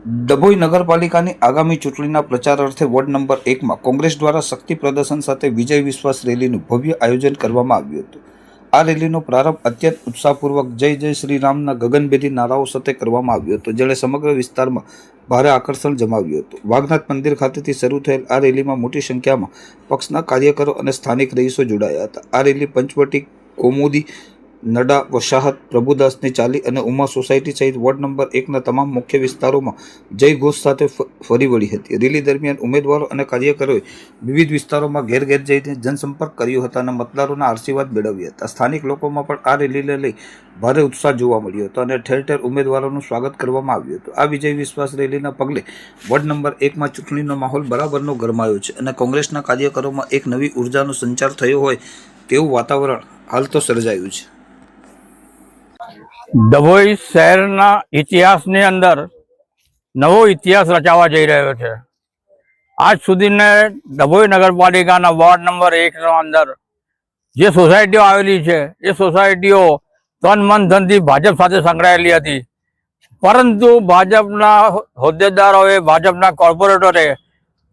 ડભોઈ નગરપાલિકાની આગામી ચૂંટણીના પ્રચાર અર્થે વોર્ડ નંબર 1 માં કોંગ્રેસ દ્વારા શક્તિ પ્રદર્શન સાથે વિજય વિશ્વાસ રેલીનું ભવ્ય આયોજન કરવામાં આવ્યું હતું। આ રેલીનો પ્રારંભ અત્યંત ઉત્સાહપૂર્વક જય જય શ્રી રામના ગગનભેદી નારાઓ સાથે કરવામાં આવ્યો હતો, જેણે સમગ્ર વિસ્તારમાં ભારે આકર્ષણ જમાવ્યું હતું। વાઘનાથ મંદિર ખાતેથી શરૂ થયેલ આ રેલીમાં મોટી સંખ્યામાં પક્ષના કાર્યકરો અને સ્થાનિક રહીશો જોડાયા હતા। આ રેલી પંચવટી, કૌમુદી, નડા, વસાહત, પ્રભુદાસની ચાલી અને ઉમા સોસાયટી સહિત વોર્ડ નંબર 1ના તમામ મુખ્ય વિસ્તારોમાં જય ઘોષ સાથે ફરી વળી હતી। રેલી દરમિયાન ઉમેદવારો અને કાર્યકરોએ વિવિધ વિસ્તારોમાં ઘેર ઘેર જઈને જનસંપર્ક કર્યો હતો અને મતદારોના આશીર્વાદ મેળવ્યા હતા। સ્થાનિક લોકોમાં પણ આ રેલીને લઈ ભારે ઉત્સાહ જોવા મળ્યો હતો અને ઠેર ઠેર ઉમેદવારોનું સ્વાગત કરવામાં આવ્યું હતું। આ વિજય વિશ્વાસ રેલીના પગલે વોર્ડ નંબર 1માં ચૂંટણીનો માહોલ બરાબરનો ગરમાયો છે અને કોંગ્રેસના કાર્યકરોમાં એક નવી ઉર્જાનો સંચાર થયો હોય તેવું વાતાવરણ હાલ તો સર્જાયું છે। ડભોઈ શહેરના ઇતિહાસની અંદર નવો ઇતિહાસ રચાવા જઈ રહ્યો છે। આજ સુધીને ડભોઈ નગરપાલિકાના વોર્ડ નંબર 1ના અંદર જે સોસાયટીઓ આવેલી છે એ સોસાયટીઓ તન મન ધનથી ભાજપ સાથે સંકળાયેલી હતી, પરંતુ ભાજપના હોદ્દેદારોએ, ભાજપના કોર્પોરેટરે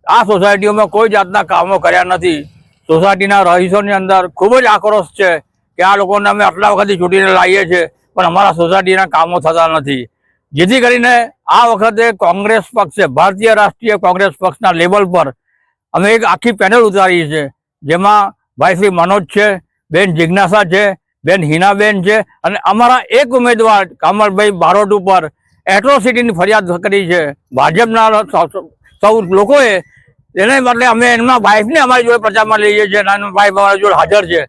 આ સોસાયટીઓમાં કોઈ જાતના કામો કર્યા નથી। સોસાયટીના રહીશોની અંદર ખૂબ જ આક્રોશ છે કે આ લોકોને અમે આટલા વખતથી ચૂંટીને લાવીએ છીએ પણ અમારા સોસાયટીના કામો થતા નથી, જેથી કરીને આ વખતે કોંગ્રેસ પક્ષે, ભારતીય રાષ્ટ્રીય કોંગ્રેસ પક્ષના લેવલ પર અમે એક આખી પેનલ ઉતારી છે, જેમાં ભાઈ શ્રી મનોજ છે, બેન જિજ્ઞાસા છે, બેન હિનાબેન છે અને અમારા એક ઉમેદવાર કમલભાઈ બારોટ ઉપર એટ્રોસિટીની ફરિયાદ કરી છે। ભાજપના સૌ લોકોએ એને બદલે અમે એમના વાઇફને અમારી જોડે પ્રચારમાં લઈએ છીએ અને એમના વાઇફ અમારી જોડે હાજર છે।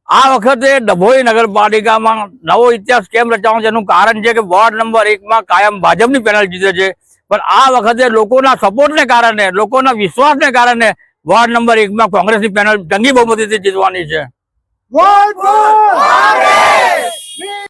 આ વખતે ડભોઈ નગરપાલિકામાં નવો ઇતિહાસ કેમ રચાવાનો છે એનું કારણ છે કે વોર્ડ નંબર 1માં કાયમ ભાજપની પેનલ જીતે છે, પણ આ વખતે લોકોના સપોર્ટને કારણે, લોકોના વિશ્વાસને કારણે વોર્ડ નંબર 1માં કોંગ્રેસની પેનલ જંગી બહુમતીથી જીતવાની છે।